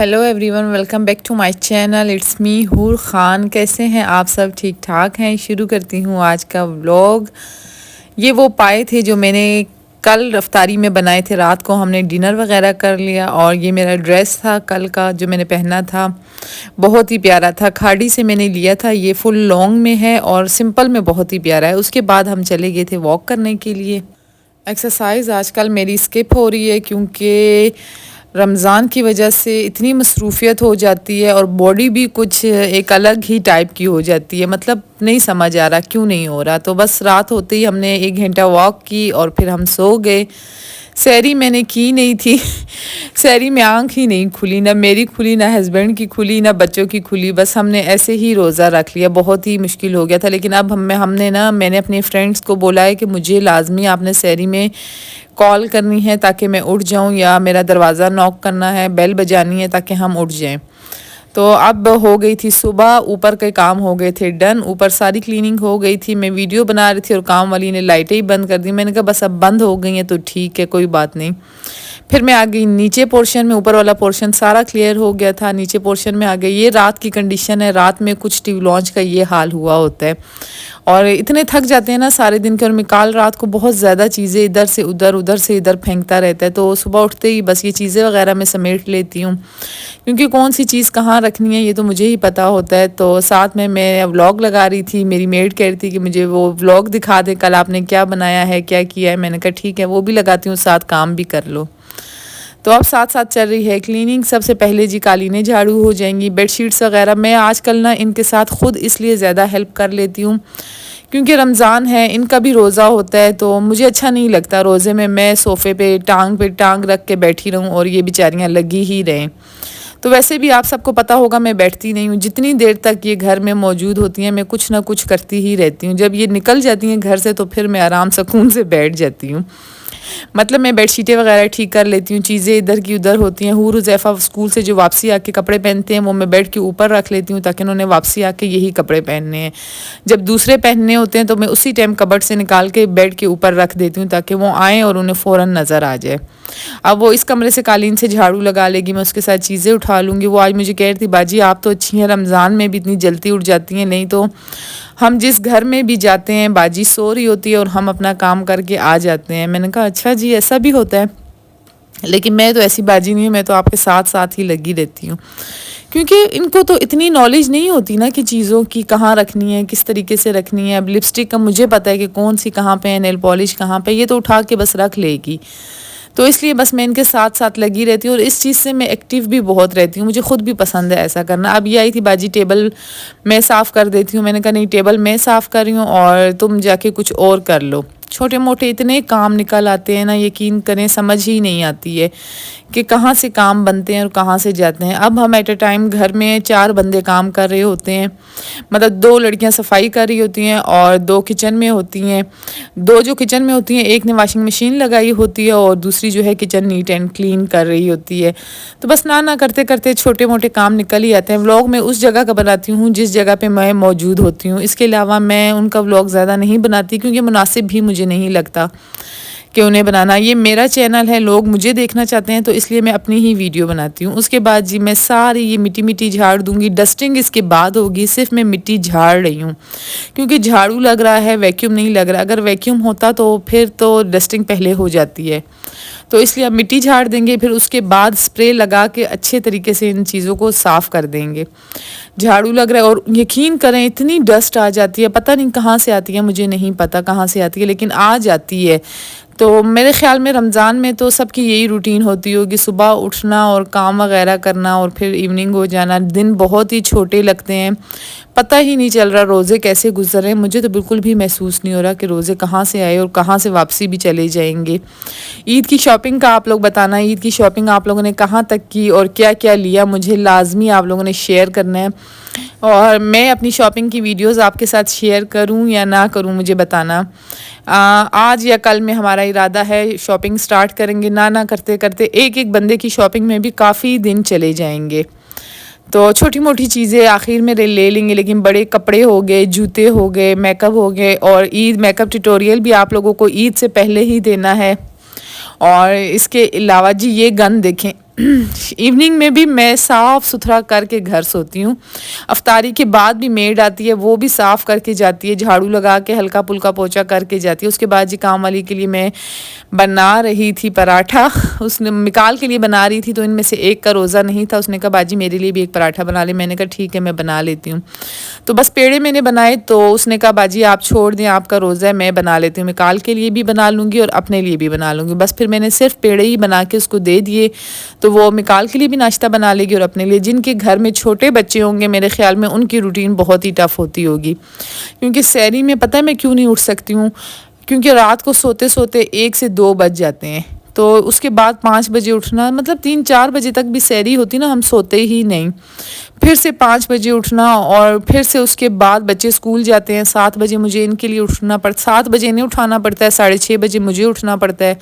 Hello everyone, welcome back to my channel. It's me Hoor Khan. कैसे हैं आप सब? ठीक ठाक हैं। शुरू करती हूँ आज का व्लॉग। ये वो पाए थे जो मैंने कल रफ्तारी में बनाए थे। रात को हमने डिनर वगैरह कर लिया और ये मेरा ड्रेस था कल का जो मैंने पहना था। बहुत ही प्यारा था। खाड़ी से मैंने लिया था। ये फुल लॉन्ग में है और सिंपल में बहुत ही प्यारा है। उसके बाद हम चले गए थे वॉक करने के लिए। एक्सरसाइज आजकल मेरी स्किप हो रही है क्योंकि रमज़ान की वजह से इतनी मसरूफियत हो जाती है और बॉडी भी कुछ एक अलग ही टाइप की हो जाती है। मतलब नहीं समझ आ रहा क्यों नहीं हो रहा। तो बस रात होते ही हमने 1 घंटा वॉक की और फिर हम सो गए। सहरी मैंने की नहीं थी। सहरी में आंख ही नहीं खुली, ना मेरी खुली, ना हस्बैंड की खुली, ना बच्चों की खुली। बस हमने ऐसे ही रोज़ा रख लिया। बहुत ही मुश्किल हो गया था। लेकिन अब मैंने अपने फ्रेंड्स को बोला है कि मुझे लाजमी आपने सहरी में कॉल करनी है ताकि मैं उठ जाऊं, या मेरा दरवाज़ा नॉक करना है, बेल बजानी है ताकि हम उठ जाएं। तो अब हो गई थी सुबह। ऊपर के काम हो गए थे डन। ऊपर सारी क्लीनिंग हो गई थी। मैं वीडियो बना रही थी और काम वाली ने लाइटें ही बंद कर दी। मैंने कहा बस अब बंद हो गई हैं तो ठीक है, कोई बात नहीं। फिर मैं आ गई नीचे पोर्शन में। ऊपर वाला पोर्शन सारा क्लियर हो गया था। नीचे पोर्शन में आ गई। ये रात की कंडीशन है। रात में कुछ टीवी लॉन्च का ये हाल हुआ होता है और इतने थक जाते हैं ना सारे दिन के। और मैं कल रात को बहुत ज़्यादा चीज़ें इधर से उधर, उधर से इधर फेंकता रहता है। तो सुबह उठते ही बस ये चीज़ें वगैरह मैं समेट लेती हूँ क्योंकि कौन सी चीज़ कहाँ रखनी है ये तो मुझे ही पता होता है। तो साथ में मैं व्लॉग लगा रही थी। मेरी मेड कह रही थी कि मुझे वो व्लॉग दिखा दे, कल आपने क्या बनाया है, क्या किया है। मैंने कहा ठीक है, वो भी लगाती हूँ, साथ काम भी कर लो। तो अब साथ साथ चल रही है क्लीनिंग। सबसे पहले जी कालीनें झाड़ू हो जाएंगी। बेडशीट्स वगैरह मैं आजकल ना इनके साथ ख़ुद इसलिए ज़्यादा हेल्प कर लेती हूँ क्योंकि रमज़ान है, इनका भी रोज़ा होता है। तो मुझे अच्छा नहीं लगता रोज़े में मैं सोफ़े पे टांग रख के बैठी रहूँ और ये बेचारियाँ लगी ही रहें। तो वैसे भी आप सबको पता होगा मैं बैठती नहीं हूँ। जितनी देर तक ये घर में मौजूद होती हैं मैं कुछ ना कुछ करती ही रहती हूँ। जब ये निकल जाती हैं घर से तो फिर मैं आराम सुकून से बैठ जाती हूँ। मतलब मैं बेडशीटें वगैरह ठीक कर लेती हूँ। चीज़ें इधर की उधर होती हैं। हूर हुज़ैफ़ा स्कूल से जो वापसी आके कपड़े पहनते हैं वो मैं बेड के ऊपर रख लेती हूँ ताकि उन्होंने वापसी आके यही कपड़े पहनने हैं। जब दूसरे पहनने होते हैं तो मैं उसी टाइम कबर्ड से निकाल के बेड के ऊपर रख देती हूँ ताकि वो आएँ और उन्हें फ़ौरन नज़र आ जाए। अब वो इस कमरे से कालीन से झाड़ू लगा लेगी, मैं उसके साथ चीज़ें उठा लूँगी। वो आज मुझे कह रही थी बाजी आप तो अच्छी हैं, रमज़ान में भी इतनी जल्दी उठ जाती हैं। नहीं तो हम जिस घर में भी जाते हैं बाजी सो रही होती है और हम अपना काम करके आ जाते हैं। मैंने कहा अच्छा जी ऐसा भी होता है, लेकिन मैं तो ऐसी बाजी नहीं हूँ। मैं तो आपके साथ साथ ही लगी रहती हूँ क्योंकि इनको तो इतनी नॉलेज नहीं होती ना कि चीज़ों की कहाँ रखनी है, किस तरीके से रखनी है। अब लिपस्टिक का मुझे पता है कि कौन सी कहाँ पे है, नेल पॉलिश कहाँ पे, ये तो उठा के बस रख लेगी। तो इसलिए बस मैं इनके साथ साथ लगी रहती हूँ और इस चीज़ से मैं एक्टिव भी बहुत रहती हूँ। मुझे खुद भी पसंद है ऐसा करना। अब ये आई थी बाजी टेबल मैं साफ़ कर देती हूँ। मैंने कहा नहीं, टेबल मैं साफ़ कर रही हूँ और तुम जाके कुछ और कर लो। छोटे मोटे इतने काम निकल आते हैं ना, यकीन करें समझ ही नहीं आती है कि कहाँ से काम बनते हैं और कहाँ से जाते हैं। अब हम एट अ टाइम घर में 4 बंदे काम कर रहे होते हैं। मतलब 2 लड़कियां सफाई कर रही होती हैं और 2 किचन में होती हैं। 2 जो किचन में होती हैं, एक ने वॉशिंग मशीन लगाई होती है और दूसरी जो है किचन नीट एंड क्लीन कर रही होती है। तो बस ना करते करते छोटे मोटे काम निकल ही आते हैं। व्लॉग मैं उस जगह का बनाती हूँ जिस जगह पे मैं मौजूद होती हूँ। इसके अलावा मैं उनका व्लॉग ज़्यादा नहीं बनाती क्योंकि मुनासिब भी मुझे नहीं लगता कि उन्हें बनाना। ये मेरा चैनल है, लोग मुझे देखना चाहते हैं तो इसलिए मैं अपनी ही वीडियो बनाती हूँ। उसके बाद जी मैं सारी ये मिट्टी झाड़ दूंगी। डस्टिंग इसके बाद होगी। सिर्फ मैं मिट्टी झाड़ रही हूँ क्योंकि झाड़ू लग रहा है, वैक्यूम नहीं लग रहा। अगर वैक्यूम होता तो फिर तो डस्टिंग पहले हो जाती है। तो इसलिए अब मिट्टी झाड़ देंगे, फिर उसके बाद स्प्रे लगा के अच्छे तरीके से इन चीज़ों को साफ़ कर देंगे। झाड़ू लग रहा है और यकीन करें इतनी डस्ट आ जाती है, पता नहीं कहाँ से आती है, मुझे नहीं पता कहाँ से आती है लेकिन आ जाती है। तो मेरे ख्याल में रमज़ान में तो सबकी यही रूटीन होती होगी, सुबह उठना और काम वगैरह करना और फिर इवनिंग हो जाना। दिन बहुत ही छोटे लगते हैं, पता ही नहीं चल रहा रोज़े कैसे गुजर रहे हैं। मुझे तो बिल्कुल भी महसूस नहीं हो रहा कि रोज़े कहाँ से आए और कहाँ से वापसी भी चले जाएंगे। ईद की शॉपिंग का आप लोग बताना, ईद की शॉपिंग आप लोगों ने कहाँ तक की और क्या क्या लिया, मुझे लाजमी आप लोगों ने शेयर करना है। और मैं अपनी शॉपिंग की वीडियोस आपके साथ शेयर करूं या ना करूं मुझे बताना। आज या कल में हमारा इरादा है शॉपिंग स्टार्ट करेंगे। ना करते करते एक बंदे की शॉपिंग में भी काफ़ी दिन चले जाएंगे। तो छोटी मोटी चीज़ें आखिर में ले लेंगे, लेकिन बड़े कपड़े हो गए, जूते हो गए, मेकअप हो गए। और ईद मेकअप ट्यूटोरियल भी आप लोगों को ईद से पहले ही देना है। और इसके अलावा जी ये गन देखें, इवनिंग में भी मैं साफ़ सुथरा करके घर सोती हूँ। अफ्तारी के बाद भी मेड आती है, वो भी साफ़ करके जाती है, झाड़ू लगा के हल्का पुल्का पोछा करके जाती है। उसके बाद जी काम वाली के लिए मैं बना रही थी पराठा। उसने मिकाल के लिए बना रही थी, तो इनमें से एक का रोज़ा नहीं था। उसने कहा बाजी मेरे लिए भी एक पराठा बना ले। मैंने कहा ठीक है मैं बना लेती हूँ। तो बस पेड़े मैंने बनाए, तो उसने कहा बाजी आप छोड़ दें, आपका रोज़ा है, मैं बना लेती हूँ। मिकाल के लिए भी बना लूँगी और अपने लिए भी बना लूँगी। बस फिर मैंने सिर्फ पेड़े ही बना के उसको दे दिए, तो वो मिकाल के लिए भी नाश्ता बना लेगी और अपने लिए। जिनके घर में छोटे बच्चे होंगे मेरे ख्याल में उनकी रूटीन बहुत ही टफ़ होती होगी, क्योंकि सहरी में पता है मैं क्यों नहीं उठ सकती हूँ, क्योंकि रात को सोते सोते 1 से 2 बज जाते हैं। तो उसके बाद 5 बजे उठना, मतलब 3-4 बजे तक भी सहरी होती ना, हम सोते ही नहीं। फिर से 5 बजे उठना, और फिर से उसके बाद बच्चे स्कूल जाते हैं 7 बजे, मुझे इनके लिए उठना 7 बजे इन्हें उठाना पड़ता है, 6:30 बजे मुझे उठना पड़ता है।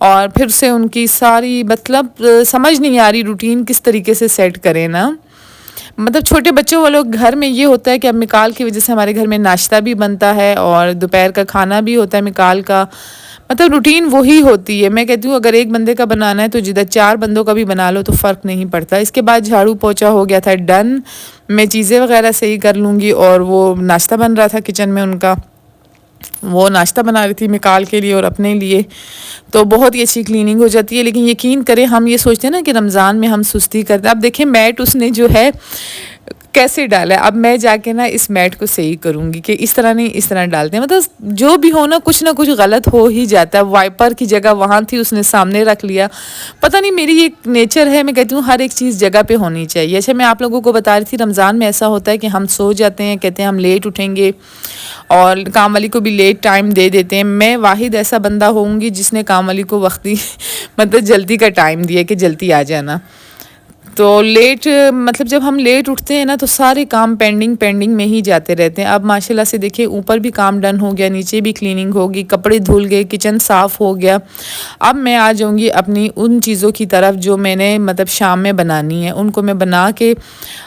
और फिर से उनकी सारी, मतलब समझ नहीं आ रही रूटीन किस तरीके से सेट करें ना। मतलब छोटे बच्चों वालों घर में ये होता है कि अब मिकाल की वजह से हमारे घर में नाश्ता भी बनता है और दोपहर का खाना भी होता है मिकाल का। मतलब रूटीन वही होती है। मैं कहती हूँ अगर एक बंदे का बनाना है तो जिधर 4 बंदों का भी बना लो तो फ़र्क नहीं पड़ता। इसके बाद झाड़ू पोछा हो गया था डन, मैं चीज़ें वगैरह सही कर लूँगी। और वो नाश्ता बन रहा था किचन में उनका, वो नाश्ता बना रही थी मिकाल के लिए और अपने लिए, तो बहुत ही अच्छी क्लीनिंग हो जाती है। लेकिन यकीन करें हम ये सोचते हैं ना कि रमज़ान में हम सुस्ती करते हैं। अब देखें मैट उसने जो है कैसे डाला है, अब मैं जाके ना इस मैट को सही करूँगी कि इस तरह नहीं इस तरह डालते हैं। मतलब जो भी हो ना कुछ गलत हो ही जाता है। वाइपर की जगह वहाँ थी, उसने सामने रख लिया। पता नहीं मेरी एक नेचर है, मैं कहती हूँ हर एक चीज़ जगह पे होनी चाहिए। अच्छा मैं आप लोगों को बता रही थी रमज़ान में ऐसा होता है कि हम सो जाते हैं, कहते हैं हम लेट उठेंगे और काम वाली को भी लेट टाइम दे देते हैं। मैं वाहिद ऐसा बंदा होऊंगी जिसने काम वाली को वक्ती मतलब जल्दी का टाइम दिया कि जल्दी आ जाना। तो लेट, मतलब जब हम लेट उठते हैं ना तो सारे काम पेंडिंग पेंडिंग में ही जाते रहते हैं। अब माशाल्लाह से देखिए ऊपर भी काम डन हो गया, नीचे भी क्लीनिंग होगी, कपड़े धुल गए, किचन साफ़ हो गया। अब मैं आ जाऊंगी अपनी उन चीज़ों की तरफ जो मैंने मतलब शाम में बनानी है। उनको मैं बना के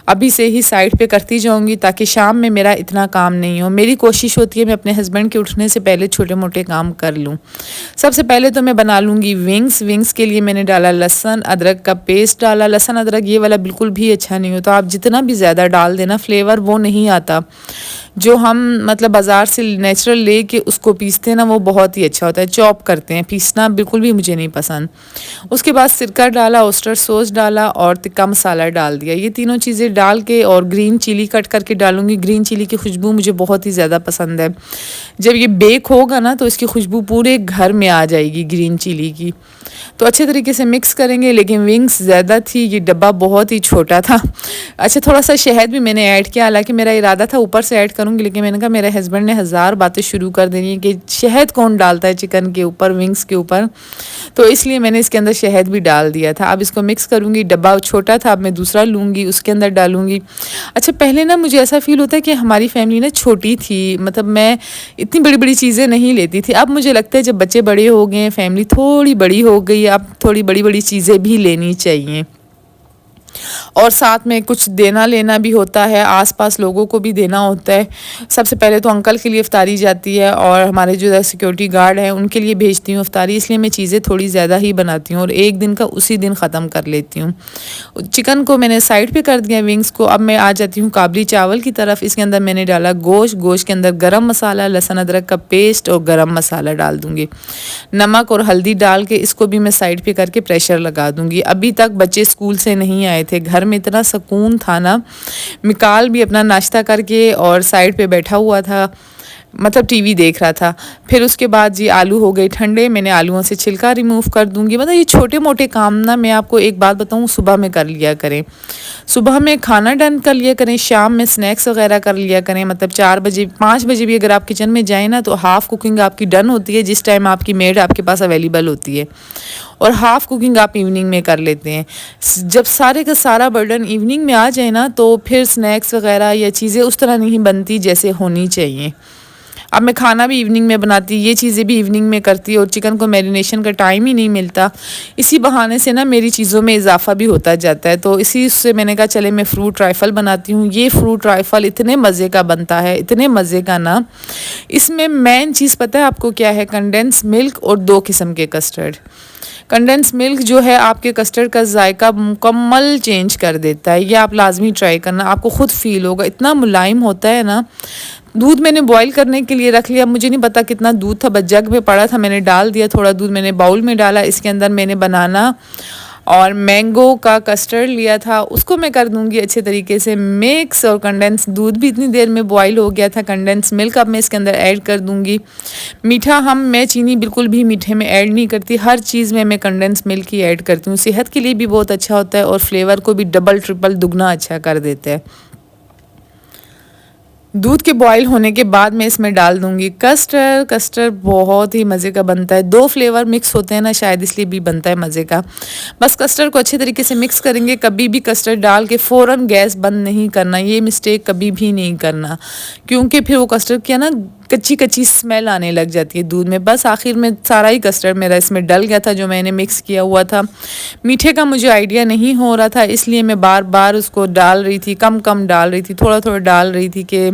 अभी से ही साइड पे करती जाऊंगी ताकि शाम में मेरा इतना काम नहीं हो। मेरी कोशिश होती है मैं अपने हस्बैंड के उठने से पहले छोटे मोटे काम कर लूँ। सबसे पहले तो मैं बना लूँगी विंग्स। विंग्स के लिए मैंने डाला लहसुन अदरक का पेस्ट डाला। लहसुन अदरक ये वाला बिल्कुल भी अच्छा नहीं होता, आप जितना भी ज़्यादा डाल देना फ्लेवर वो नहीं आता। जो हम मतलब बाज़ार से नेचुरल ले के उसको पीसते हैं ना वो बहुत ही अच्छा होता है। चॉप करते हैं, पीसना बिल्कुल भी मुझे नहीं पसंद। उसके बाद सिरका डाला, ओस्टर सॉस डाला और तिक्का मसाला डाल दिया। ये तीनों चीज़ें डाल के और ग्रीन चिली कट करके डालूंगी। ग्रीन चिली की खुशबू मुझे बहुत ही ज़्यादा पसंद है। जब ये बेक होगा ना तो इसकी खुशबू पूरे घर में आ जाएगी ग्रीन चिली की। तो अच्छे तरीके से मिक्स करेंगे। लेकिन विंग्स ज़्यादा थी, ये डब्बा बहुत ही छोटा था। अच्छा थोड़ा सा शहद भी मैंने ऐड किया, हालांकि मेरा इरादा था ऊपर से ऐड करूँगी, लेकिन मैंने कहा मेरे हस्बैंड ने 1000 बातें शुरू कर देनी है कि शहद कौन डालता है चिकन के ऊपर, विंग्स के ऊपर, तो इसलिए मैंने इसके अंदर शहद भी डाल दिया था। अब इसको मिक्स करूँगी। डब्बा छोटा था, अब मैं दूसरा लूँगी, उसके अंदर डालूँगी। अच्छा पहले ना मुझे ऐसा फ़ील होता है कि हमारी फैमिली ना छोटी थी, मतलब मैं इतनी बड़ी बड़ी चीज़ें नहीं लेती थी। अब मुझे लगता है जब बच्चे बड़े हो गए हैं, फैमिली थोड़ी बड़ी हो गई, अब थोड़ी बड़ी बड़ी चीज़ें भी लेनी चाहिए। और साथ में कुछ देना लेना भी होता है, आसपास लोगों को भी देना होता है। सबसे पहले तो अंकल के लिए इफ्तारी जाती है और हमारे जो सिक्योरिटी गार्ड हैं उनके लिए भेजती हूँ इफ्तारी, इसलिए मैं चीज़ें थोड़ी ज़्यादा ही बनाती हूँ और एक दिन का उसी दिन ख़त्म कर लेती हूँ। चिकन को मैंने साइड पे कर दिया, विंग्स को। अब मैं आ जाती हूँ काबली चावल की तरफ। इसके अंदर मैंने डाला गोश्त, गोश्त के अंदर गरम मसाला, लहसुन अदरक का पेस्ट और गरम मसाला डाल दूँगी। नमक और हल्दी डाल के इसको भी मैं साइड पे करके प्रेशर लगा दूँगी। अभी तक बच्चे स्कूल से नहीं आए थे, घर में इतना सुकून था ना। मिकाल भी अपना नाश्ता करके और साइड पे बैठा हुआ था, मतलब टीवी देख रहा था। फिर उसके बाद जी आलू हो गए ठंडे, मैंने आलूओं से छिलका रिमूव कर दूंगी। मतलब ये छोटे मोटे काम ना, मैं आपको एक बात बताऊं, सुबह में कर लिया करें। सुबह में खाना डन कर लिया करें, शाम में स्नैक्स वगैरह कर लिया करें। मतलब 4 बजे 5 बजे भी अगर आप किचन में जाएँ ना तो हाफ़ कुकिंग आपकी डन होती है जिस टाइम आपकी मेड आपके पास अवेलेबल होती है, और हाफ़ कुकिंग आप इवनिंग में कर लेते हैं। जब सारे का सारा बर्डन इवनिंग में आ जाए ना तो फिर स्नैक्स वगैरह या चीज़ें उस तरह नहीं बनती जैसे होनी चाहिए। अब मैं खाना भी इवनिंग में बनाती, ये चीज़ें भी इवनिंग में करती, और चिकन को मैरिनेशन का टाइम ही नहीं मिलता। इसी बहाने से ना मेरी चीज़ों में इजाफा भी होता जाता है। तो इसी से मैंने कहा चले मैं फ्रूट राइफ़ल बनाती हूँ। ये फ्रूट राइफ़ल इतने मज़े का बनता है, इतने मज़े का ना। इसमें मेन चीज़ पता है आपको क्या है? कंडेंस मिल्क और 2 किस्म के कस्टर्ड। कंडेंस मिल्क जो है आपके कस्टर्ड का जायका मुकम्मल चेंज कर देता है। ये आप लाजमी ट्राई करना, आपको ख़ुद फील होगा, इतना मुलायम होता है ना। दूध मैंने बॉईल करने के लिए रख लिया, मुझे नहीं पता कितना दूध था, बस जग में पड़ा था, मैंने डाल दिया। थोड़ा दूध मैंने बाउल में डाला, इसके अंदर मैंने बनाना और मैंगो का कस्टर्ड लिया था, उसको मैं कर दूंगी अच्छे तरीके से मिक्स। और कंडेंस दूध भी इतनी देर में बॉईल हो गया था। कंडेंस मिल्क अब मैं इसके अंदर ऐड कर दूंगी। मीठा मैं चीनी बिल्कुल भी मीठे में ऐड नहीं करती, हर चीज़ में मैं कंडेंस मिल्क ही ऐड करती हूँ। सेहत के लिए भी बहुत अच्छा होता है और फ्लेवर को भी डबल ट्रिपल दुगना अच्छा कर देता है। दूध के बॉईल होने के बाद मैं इसमें डाल दूंगी कस्टर्ड। कस्टर्ड बहुत ही मज़े का बनता है, 2 फ्लेवर मिक्स होते हैं ना, शायद इसलिए भी बनता है मज़े का। बस कस्टर्ड को अच्छे तरीके से मिक्स करेंगे। कभी भी कस्टर्ड डाल के फ़ौरन गैस बंद नहीं करना, ये मिस्टेक कभी भी नहीं करना, क्योंकि फिर वो कस्टर्ड क्या ना कच्ची कच्ची स्मेल आने लग जाती है दूध में। बस आखिर में सारा ही कस्टर्ड मेरा इसमें डल गया था जो मैंने मिक्स किया हुआ था। मीठे का मुझे आइडिया नहीं हो रहा था, इसलिए मैं बार बार उसको डाल रही थी, कम कम डाल रही थी, थोड़ा थोड़ा डाल रही थी, कि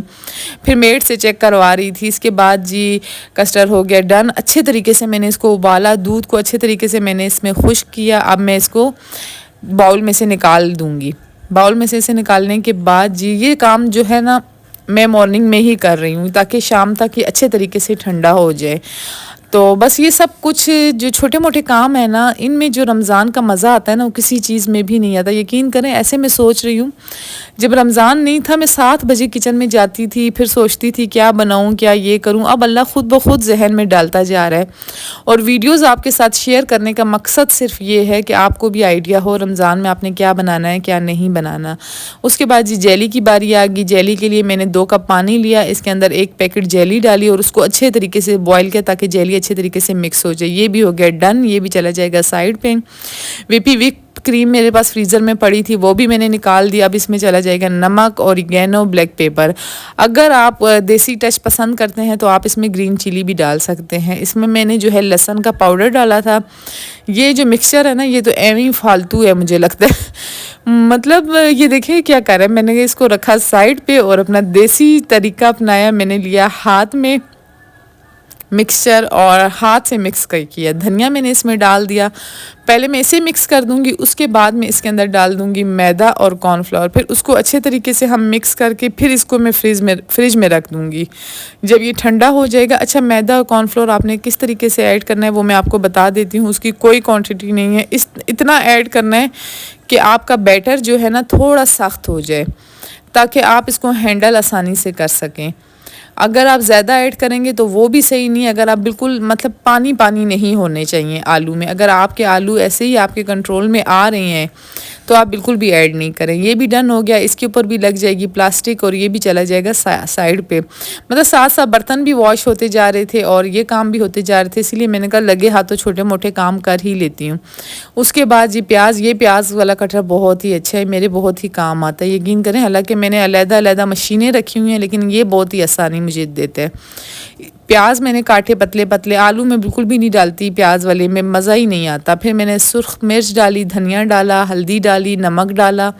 फिर मेड से चेक करवा रही थी। इसके बाद जी कस्टर्ड हो गया डन। अच्छे तरीके से मैंने इसको उबाला, दूध को अच्छे तरीके से मैंने इसमें खुश्क किया। अब मैं इसको बाउल में से निकाल दूँगी। बाउल में से इसे निकालने के बाद जी ये काम जो है ना मैं मॉर्निंग में ही कर रही हूँ, ताकि शाम तक ये अच्छे तरीके से ठंडा हो जाए। तो बस ये सब कुछ जो छोटे मोटे काम है ना, इनमें जो रमज़ान का मज़ा आता है ना, वो किसी चीज़ में भी नहीं आता। यकीन करें, ऐसे मैं सोच रही हूँ, जब रमज़ान नहीं था मैं 7 बजे किचन में जाती थी, फिर सोचती थी क्या बनाऊँ, क्या ये करूँ। अब अल्लाह ख़ुद ब खुद जहन में डालता जा रहा है। और वीडियोज़ आपके साथ शेयर करने का मकसद सिर्फ ये है कि आपको भी आइडिया हो रमज़ान में आपने क्या बनाना है, क्या नहीं बनाना। उसके बाद जी जेली की बारी आ गई। जेली के लिए मैंने 2 कप पानी लिया, इसके अंदर 1 पैकेट जेली डाली और उसको अच्छे तरीके से बॉयल किया, ताकि जेली अच्छे तरीके से मिक्स हो जाए। ये भी हो गया डन, ये भी चला जाएगा साइड पे। वीपी विक क्रीम मेरे पास फ्रीज़र में पड़ी थी, वो भी मैंने निकाल दिया। अब इसमें चला जाएगा नमक, ऑरिगेनो, ब्लैक पेपर। अगर आप देसी टच पसंद करते हैं तो आप इसमें ग्रीन चिली भी डाल सकते हैं। इसमें मैंने जो है लहसुन का पाउडर डाला था। ये जो मिक्सचर है ना, ये तो एवं फालतू है मुझे लगता है। मतलब ये देखिए क्या कर रहा है, मैंने इसको रखा साइड पे और अपना देसी तरीका अपनाया। मैंने लिया हाथ में मिक्सचर और हाथ से मिक्स कर किया। धनिया मैंने इसमें डाल दिया। पहले मैं इसे मिक्स कर दूंगी, उसके बाद मैं इसके अंदर डाल दूंगी मैदा और कॉर्नफ्लोर। फिर उसको अच्छे तरीके से हम मिक्स करके फिर इसको मैं फ्रिज में रख दूंगी जब ये ठंडा हो जाएगा। अच्छा, मैदा और कॉर्नफ्लोर आपने किस तरीके से ऐड करना है वो मैं आपको बता देती हूँ। उसकी कोई क्वांटिटी नहीं है, इतना ऐड करना है कि आपका बैटर जो है ना थोड़ा सख्त हो जाए, ताकि आप इसको हैंडल आसानी से कर सकें। अगर आप ज़्यादा ऐड करेंगे तो वो भी सही नहीं। अगर आप बिल्कुल मतलब पानी पानी नहीं होने चाहिए आलू में। अगर आपके आलू ऐसे ही आपके कंट्रोल में आ रहे हैं तो आप बिल्कुल भी ऐड नहीं करें। ये भी डन हो गया। इसके ऊपर भी लग जाएगी प्लास्टिक और ये भी चला जाएगा साइड पे। मतलब साथ साथ बर्तन भी वॉश होते जा रहे थे और ये काम भी होते जा रहे थे, इसलिए मैंने कहा लगे हाथों छोटे मोटे काम कर ही लेती हूँ। उसके बाद ये प्याज वाला कटरा बहुत ही अच्छा है, मेरे बहुत ही काम आता है, यकीन करें। हालांकि मैंने अलग-अलग मशीनें रखी हुई हैं, लेकिन ये बहुत ही आसानी मुझे देते हैं। प्याज मैंने काटे पतले पतले, आलू में बिल्कुल भी नहीं डालती प्याज वाले में, मज़ा ही नहीं आता। फिर मैंने सुर्ख मिर्च डाली, धनिया डाला, हल्दी डाली, नमक डाला,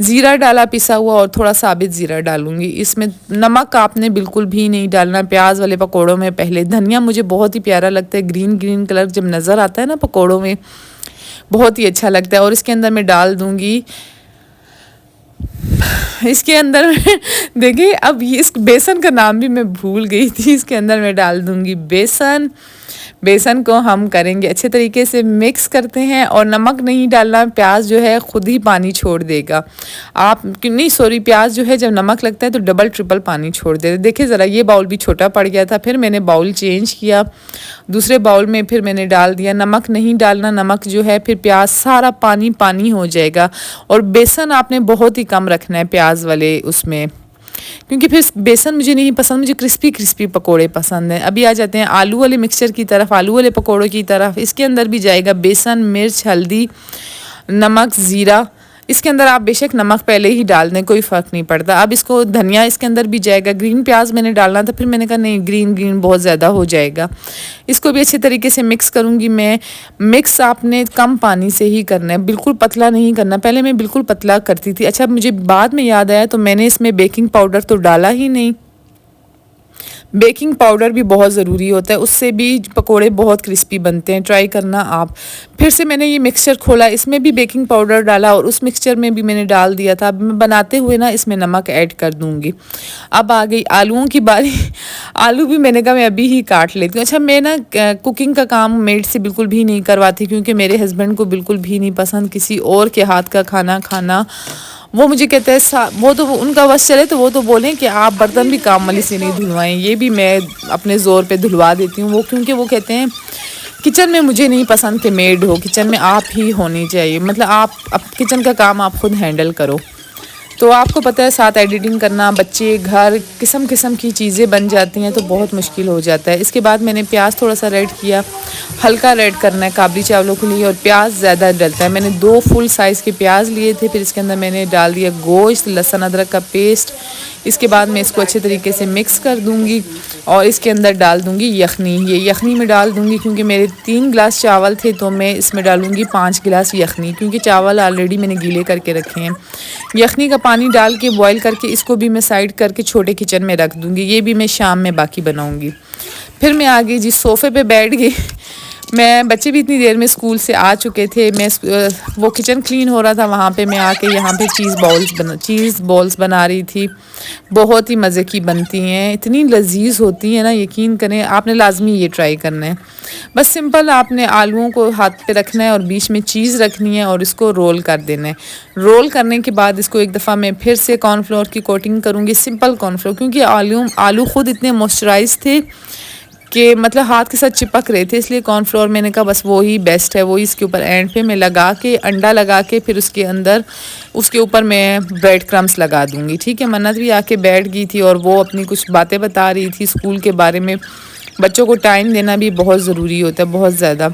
ज़ीरा डाला पिसा हुआ और थोड़ा साबित ज़ीरा डालूंगी। इसमें नमक आपने बिल्कुल भी नहीं डालना प्याज वाले पकौड़ों में। पहले धनिया मुझे बहुत ही प्यारा लगता है, ग्रीन ग्रीन कलर जब नज़र आता है ना पकौड़ों में, बहुत ही अच्छा लगता है। और इसके अंदर मैं डाल दूँगी, इसके अंदर देखिए अब ये इस बेसन का नाम भी मैं भूल गई थी। इसके अंदर मैं डाल दूंगी बेसन। बेसन को हम करेंगे अच्छे तरीके से मिक्स करते हैं। और नमक नहीं डालना, प्याज जो है खुद ही पानी छोड़ देगा। आप नहीं, सॉरी, प्याज जो है जब नमक लगता है तो डबल ट्रिपल पानी छोड़ देते। देखिए ज़रा, ये बाउल भी छोटा पड़ गया था, फिर मैंने बाउल चेंज किया, दूसरे बाउल में फिर मैंने डाल दिया। नमक नहीं डालना, नमक जो है फिर प्याज सारा पानी पानी हो जाएगा। और बेसन आपने बहुत ही कम रखना है प्याज वाले उसमें, क्योंकि फिर बेसन मुझे नहीं पसंद, मुझे क्रिस्पी क्रिस्पी पकोड़े पसंद हैं। अभी आ जाते हैं आलू वाले मिक्सचर की तरफ, आलू वाले पकोड़ों की तरफ। इसके अंदर भी जाएगा बेसन, मिर्च, हल्दी, नमक, ज़ीरा। इसके अंदर आप बेशक नमक पहले ही डाल दें, कोई फ़र्क नहीं पड़ता। अब इसको धनिया इसके अंदर भी जाएगा। ग्रीन प्याज मैंने डालना था, फिर मैंने कहा नहीं, ग्रीन ग्रीन बहुत ज़्यादा हो जाएगा। इसको भी अच्छे तरीके से मिक्स करूँगी मैं। मिक्स आपने कम पानी से ही करना है, बिल्कुल पतला नहीं करना। पहले मैं बिल्कुल पतला करती थी। अच्छा, मुझे बाद में याद आया तो मैंने इसमें बेकिंग पाउडर तो डाला ही नहीं, बेकिंग पाउडर भी बहुत ज़रूरी होता है, उससे भी पकोड़े बहुत क्रिस्पी बनते हैं, ट्राई करना आप। फिर से मैंने ये मिक्सचर खोला, इसमें भी बेकिंग पाउडर डाला और उस मिक्सचर में भी मैंने डाल दिया था। अब मैं बनाते हुए ना इसमें नमक ऐड कर दूँगी। अब आ गई आलूओं की बारी। आलू भी मैंने कहा मैं अभी ही काट लेती हूँ। अच्छा, मैं ना कुकिंग का काम मेड से बिल्कुल भी नहीं करवाती, क्योंकि मेरे हस्बैंड को बिल्कुल भी नहीं पसंद किसी और के हाथ का खाना खाना। वो मुझे कहते हैं वो तो उनका बस चले तो वो तो बोलें कि आप बर्तन भी काम वाली से नहीं धुलवाएं। ये भी मैं अपने ज़ोर पे धुलवा देती हूँ वो, क्योंकि वो कहते हैं किचन में मुझे नहीं पसंद कि मेड हो, किचन में आप ही होनी चाहिए, मतलब आप किचन का काम आप खुद हैंडल करो। तो आपको पता है साथ एडिटिंग करना, बच्चे, घर, किस्म किस्म की चीज़ें बन जाती हैं तो बहुत मुश्किल हो जाता है। इसके बाद मैंने प्याज थोड़ा सा रेड किया, हल्का रेड करना है काबली चावलों के लिए, और प्याज ज़्यादा डलता है। मैंने 2 फुल साइज़ के प्याज लिए थे, फिर इसके अंदर मैंने डाल दिया गोश्त, लहसुन अदरक का पेस्ट। इसके बाद मैं इसको अच्छे तरीके से मिक्स कर दूँगी और इसके अंदर डाल दूँगी यखनी। ये यखनी में डाल दूँगी क्योंकि मेरे 3 गिलास चावल थे तो मैं इसमें डालूँगी 5 गिलास यखनी, क्योंकि चावल ऑलरेडी मैंने गीले करके रखे हैं। यखनी का पानी डाल के बॉईल करके इसको भी मैं साइड करके छोटे किचन में रख दूँगी। ये भी मैं शाम में बाकी बनाऊँगी। फिर मैं आ गई जी सोफ़े पे बैठ गई। मैं बच्चे भी इतनी देर में स्कूल से आ चुके थे, मैं वो किचन क्लीन हो रहा था, वहाँ पे मैं आके यहाँ पे चीज़ बॉल्स बना रही थी। बहुत ही मज़े की बनती हैं, इतनी लजीज होती हैं ना, यकीन करें आपने लाजमी ये ट्राई करना है। बस सिंपल आपने आलूओं को हाथ पे रखना है और बीच में चीज़ रखनी है और इसको रोल कर देना है। रोल करने के बाद इसको एक दफ़ा मैं फिर से कॉर्नफ्लोर की कोटिंग करूँगी, सिंपल कॉर्नफ्लोर, क्योंकि आलू खुद इतने मॉइस्चराइज थे कि मतलब हाथ के साथ चिपक रहे थे, इसलिए कॉर्नफ्लोर मैंने कहा बस वो ही बेस्ट है। वो ही इसके ऊपर एंड पे मैं लगा के अंडा लगा के फिर उसके ऊपर मैं ब्रेड क्रम्स लगा दूँगी। ठीक है, मन्नत भी आके बैठ गई थी और वो अपनी कुछ बातें बता रही थी स्कूल के बारे में। बच्चों को टाइम देना भी बहुत ज़रूरी होता है, बहुत ज़्यादा।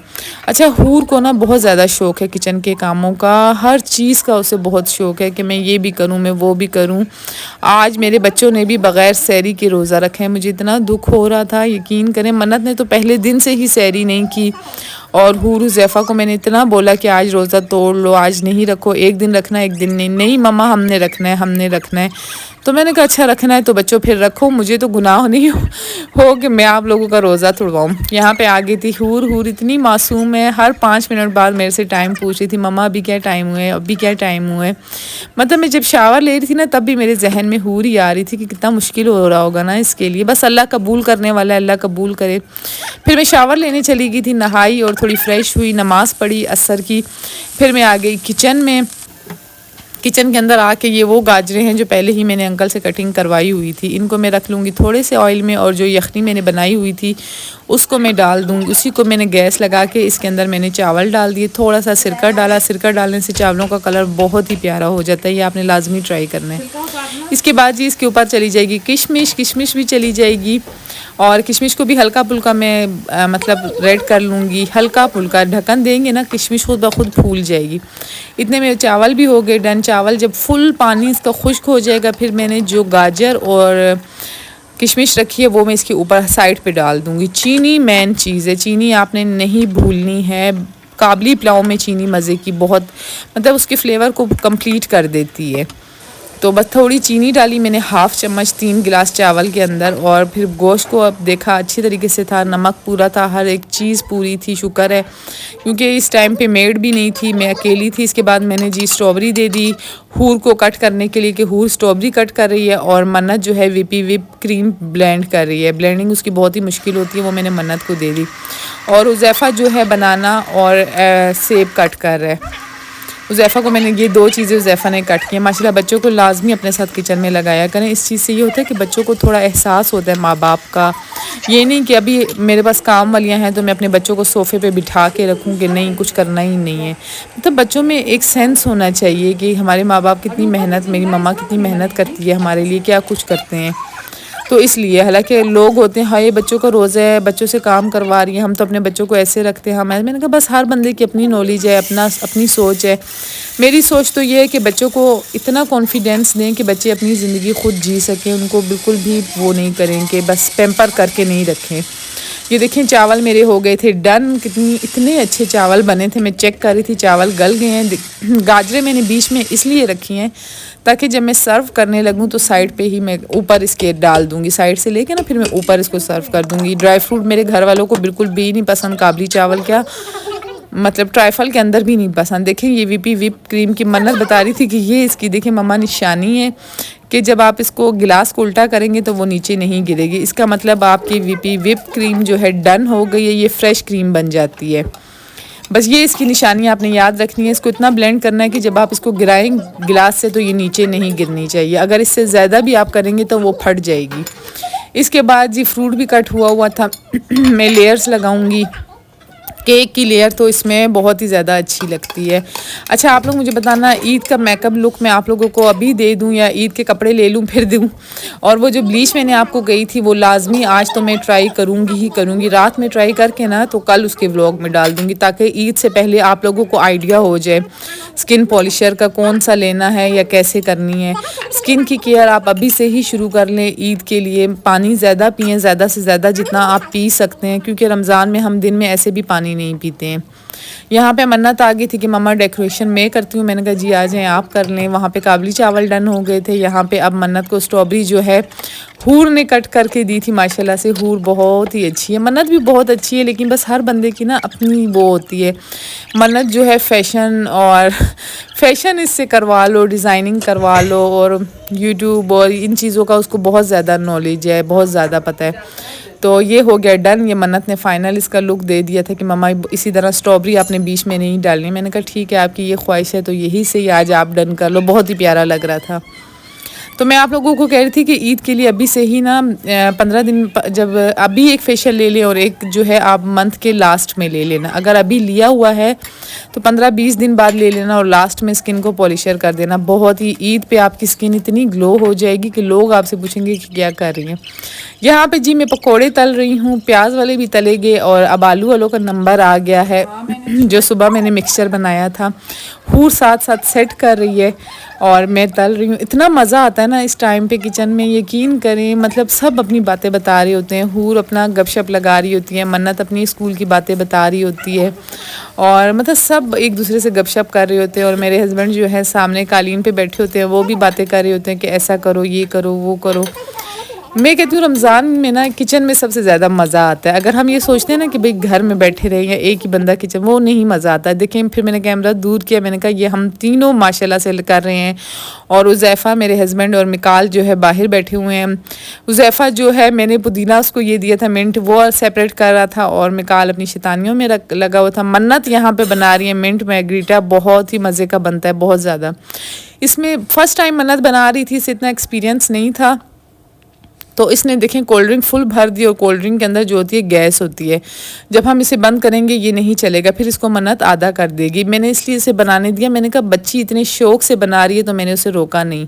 अच्छा, हूर को ना बहुत ज़्यादा शौक़ है किचन के कामों का, हर चीज़ का उसे बहुत शौक़ है कि मैं ये भी करूँ, मैं वो भी करूँ। आज मेरे बच्चों ने भी बग़ैर सहरी के रोज़ा रखा है, मुझे इतना दुख हो रहा था, यकीन करें। मन्नत ने तो पहले दिन से ही सहरी नहीं की और हुज़ैफ़ा को मैंने इतना बोला कि आज रोज़ा तोड़ लो, आज नहीं रखो, एक दिन रखना एक दिन नहीं। नहीं मम्मा हमने रखना है, हमने रखना है। तो मैंने कहा अच्छा रखना है तो बच्चों फिर रखो, मुझे तो गुनाह नहीं हो कि मैं आप लोगों का रोज़ा तोड़वाऊँ। यहाँ पे आ गई थी हूर इतनी मासूम है, हर 5 मिनट बाद मेरे से टाइम पूछ रही थी, मम्मा अभी क्या टाइम हुए, अभी क्या टाइम हुए। मतलब मैं जब शावर ले रही थी ना तब भी मेरे जहन में हूर ही आ रही थी कि कितना मुश्किल हो रहा होगा ना इसके लिए। बस अल्लाह कबूल करने वाला है, अल्लाह कबूल करे। फिर मैं शावर लेने चली गई थी, नहाई और थोड़ी फ्रेश हुई, नमाज़ पढ़ी असर की। फिर मैं आ गई किचन में। किचन के अंदर आके ये वो गाजरें हैं जो पहले ही मैंने अंकल से कटिंग करवाई हुई थी, इनको मैं रख लूँगी थोड़े से ऑयल में, और जो यखनी मैंने बनाई हुई थी उसको मैं डाल दूँगी। उसी को मैंने गैस लगा के इसके अंदर मैंने चावल डाल दिए, थोड़ा सा सिरका डाला। सिरका डालने से चावलों का कलर बहुत ही प्यारा हो जाता है, ये आपने लाजमी ट्राई करना है। इसके बाद जी इसके ऊपर चली जाएगी किशमिश भी चली जाएगी, और किशमिश को भी हल्का फुल्का मैं मतलब रेड कर लूँगी, हल्का फुल्का ढक्कन देंगे ना किशमिश खुद ब खुद फूल जाएगी। इतने में चावल भी हो गए डन। चावल जब फुल पानी इसका खुश्क हो जाएगा फिर मैंने जो गाजर और किशमिश रखी है वो मैं इसके ऊपर साइड पे डाल दूँगी। चीनी मेन चीज़ है, चीनी आपने नहीं भूलनी है। काबली पुलाव में चीनी मज़े की बहुत, मतलब उसके फ्लेवर को कंप्लीट कर देती है। तो बस थोड़ी चीनी डाली मैंने, हाफ़ चम्मच 3 गिलास चावल के अंदर, और फिर गोश्त को अब देखा अच्छी तरीके से था, नमक पूरा था, हर एक चीज़ पूरी थी, शुक्र है, क्योंकि इस टाइम पे मेड भी नहीं थी, मैं अकेली थी। इसके बाद मैंने जी स्ट्रॉबेरी दे दी हूर को कट करने के लिए कि हूर स्ट्रॉबेरी कट कर रही है, और मन्नत जो है विप क्रीम ब्लेंड कर रही है। ब्लेंडिंग उसकी बहुत ही मुश्किल होती है, वो मैंने मन्नत को दे दी। और हुज़ैफ़ा जो है बनाना और सेब कट कर रहा है। हुज़ैफ़ा को मैंने ये 2 चीज़ें हुज़ैफ़ा ने कट की हैं। माशाल्लाह बच्चों को लाजमी अपने साथ किचन में लगाया करें, इस चीज़ से ये होता है कि बच्चों को थोड़ा एहसास होता है माँ बाप का। ये नहीं कि अभी मेरे पास काम वालियाँ हैं तो मैं अपने बच्चों को सोफ़े पे बिठा के रखूँ कि नहीं कुछ करना ही नहीं है। मतलब बच्चों में एक सेंस होना चाहिए कि हमारे माँ बाप कितनी मेहनत, मेरी मम्मा कितनी मेहनत करती है हमारे लिए, क्या कुछ करते हैं। तो इसलिए हालांकि लोग होते हैं हाय बच्चों का रोज़ा है, बच्चों से काम करवा रही है, हम तो अपने बच्चों को ऐसे रखते हैं। मैंने कहा बस हर बंदे की अपनी नॉलेज है, अपनी सोच है। मेरी सोच तो ये है कि बच्चों को इतना कॉन्फिडेंस दें कि बच्चे अपनी ज़िंदगी खुद जी सकें, उनको बिल्कुल भी वो नहीं करें कि बस पैम्पर करके नहीं रखें। ये देखें चावल मेरे हो गए थे डन। इतने अच्छे चावल बने थे। मैं चेक कर रही थी चावल गल गए हैं। गाजरें मैंने बीच में इसलिए रखी हैं ताकि जब मैं सर्व करने लगूं तो साइड पे ही मैं ऊपर इसके डाल दूंगी, साइड से लेके ना फिर मैं ऊपर इसको सर्व कर दूंगी। ड्राई फ्रूट मेरे घर वालों को बिल्कुल भी नहीं पसंद, काबली चावल क्या मतलब ट्राइफल के अंदर भी नहीं पसंद। देखें ये वीपी विप क्रीम की मन्नत बता रही थी कि ये इसकी देखें मम्मा निशानी है कि जब आप इसको गिलास को उल्टा करेंगे तो वो नीचे नहीं गिरेगी। इसका मतलब आपकी वीपी विप क्रीम जो है डन हो गई है, ये फ्रेश क्रीम बन जाती है। बस ये इसकी निशानी आपने याद रखनी है। इसको इतना ब्लेंड करना है कि जब आप इसको गिराएं गिलास से तो ये नीचे नहीं गिरनी चाहिए। अगर इससे ज़्यादा भी आप करेंगे तो वो फट जाएगी। इसके बाद जी फ्रूट भी कट हुआ हुआ था। मैं लेयर्स लगाऊंगी। केक की लेयर तो इसमें बहुत ही ज़्यादा अच्छी लगती है। अच्छा आप लोग मुझे बताना ईद का मेकअप लुक मैं आप लोगों को अभी दे दूं या ईद के कपड़े ले लूं फिर दूं। और वो जो ब्लीच मैंने आपको गई थी वो लाजमी आज तो मैं ट्राई करूंगी ही करूंगी। रात में ट्राई करके ना तो कल उसके व्लॉग में डाल दूंगी ताकि ईद से पहले आप लोगों को आइडिया हो जाए स्किन पॉलिशर का कौन सा लेना है या कैसे करनी है। स्किन की केयर आप अभी से ही शुरू कर लें ईद के लिए। पानी ज़्यादा पिएँ, ज़्यादा से ज़्यादा जितना आप पी सकते हैं, क्योंकि रमज़ान में हम दिन में ऐसे भी पानी नहीं पीते हैं। यहाँ पे मन्नत आ गई थी कि मम्मा डेकोरेशन मैं करती हूँ। मैंने कहा जी आ जाएं आप कर लें। वहाँ पे काबली चावल डन हो गए थे। यहाँ पे अब मन्नत को स्ट्रॉबेरी जो है हूर ने कट करके दी थी। माशाल्लाह से हूर बहुत ही अच्छी है। मन्नत भी बहुत अच्छी है, लेकिन बस हर बंदे की ना अपनी वो होती है। मन्नत जो है फैशन इससे करवा लो, डिज़ाइनिंग करवा लो, और यूट्यूब और इन चीज़ों का उसको बहुत ज़्यादा नॉलेज है, बहुत ज़्यादा पता है। तो ये हो गया डन। ये मन्नत ने फाइनल इसका लुक दे दिया था कि मम्मा इसी तरह स्ट्रॉबेरी आपने बीच में नहीं डालनी। मैंने कहा ठीक है आपकी ये ख्वाहिश है तो यही से ही आज आप डन कर लो। बहुत ही प्यारा लग रहा था। तो मैं आप लोगों को कह रही थी कि ईद के लिए अभी से ही ना 15 दिन जब अभी एक फेशियल ले लें और एक जो है आप मंथ के लास्ट में ले लेना। अगर अभी लिया हुआ है तो 15-20 दिन बाद ले लेना और लास्ट में स्किन को पॉलिशर कर देना। बहुत ही ईद पे आपकी स्किन इतनी ग्लो हो जाएगी कि लोग आपसे पूछेंगे कि क्या कर रही हैं। यहाँ पे जी मैं पकोड़े तल रही हूँ, प्याज वाले भी तले गए और अब आलू वालों का नंबर आ गया है। जो सुबह मैंने मिक्सचर बनाया था हूर साथ साथ सेट कर रही है और मैं तल रही हूँ। इतना मज़ा आता है ना इस टाइम पे किचन में, यकीन करें। मतलब सब अपनी बातें बता रहे होते हैं। हूर अपना गपशप लगा रही होती है, मन्नत अपनी स्कूल की बातें बता रही होती है, और मतलब सब एक दूसरे से गपशप कर रहे होते हैं। और मेरे हस्बैंड जो है सामने कालीन पे बैठे होते हैं, वो भी बातें कर रहे होते हैं कि ऐसा करो, ये करो, वो करो। मैं कहती हूँ रमज़ान में ना किचन में सबसे ज़्यादा मज़ा आता है। अगर हम ये सोचते हैं ना कि भाई घर में बैठे रहे या एक ही बंदा किचन, वो नहीं मज़ा आता है। देखें फिर मैंने कैमरा दूर किया, मैंने कहा ये हम तीनों माशाल्लाह से कर रहे हैं। और उज़ैफ़ा मेरे हस्बैंड और मिकाल जो है बाहर बैठे हुए हैं। उज़ैफ़ा जो है मैंने पुदीना उसको ये दिया था मिंट, वो सेपरेट कर रहा था, और मिकाल अपनी शैतानियों में लगा हुआ था। मन्नत यहाँ पर बना रही है मिंट मैग्रीटा, बहुत ही मज़े का बनता है, बहुत ज़्यादा। इसमें फ़र्स्ट टाइम मन्नत बना रही थी, इससे इतना एक्सपीरियंस नहीं था। तो इसने देखें कोल्ड ड्रिंक फुल भर दी, और कोल्ड ड्रिंक के अंदर जो होती है गैस होती है। जब हम इसे बंद करेंगे ये नहीं चलेगा, फिर इसको मन्नत आधा कर देगी। मैंने इसलिए इसे बनाने दिया। मैंने कहा बच्ची इतने शौक से बना रही है तो मैंने उसे रोका नहीं।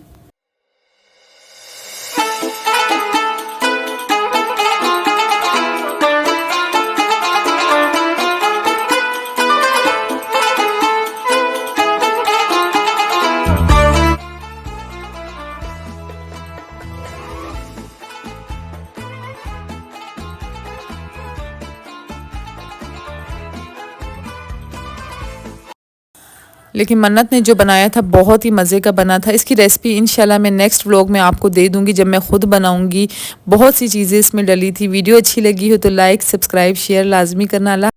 लेकिन मन्नत ने जो बनाया था बहुत ही मज़े का बना था। इसकी रेसिपी इंशाल्लाह मैं नेक्स्ट व्लॉग में आपको दे दूंगी जब मैं खुद बनाऊंगी। बहुत सी चीज़ें इसमें डली थी। वीडियो अच्छी लगी हो तो लाइक, सब्सक्राइब, शेयर लाजमी करना।